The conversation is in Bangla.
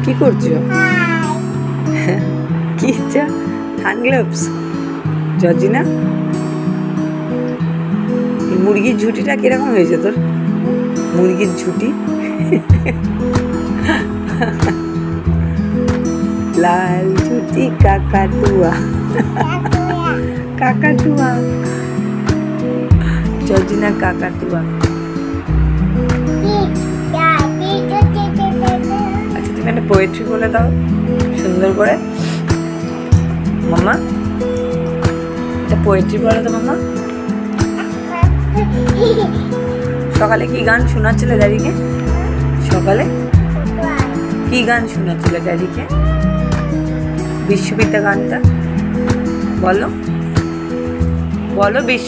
কি করছো? কি ইচ্ছা? হ্যান্ড গ্লাভস জর্জিনা, মুরগির ঝুঁটিটা কিরকম হয়েছে তোর? মুরগির ঝুঁটি লাল ঝুঁটি কাকাতুয়া কাকাতুয়া জর্জিনা কাকাতুয়া। আচ্ছা তুমি একটা পোয়েট্রি বলে দাও সুন্দর করে মামা, একটা পোয়েট্রি বলে দাও মামা। সকালে কি গান শোনাচ্ছিলে ড্যাডিকে? সকালে কি গান শোনাচ্ছিলে ড্যাডিকে? বিশ্ববিদ্যা গানটা বলো বলো। বিশ্ব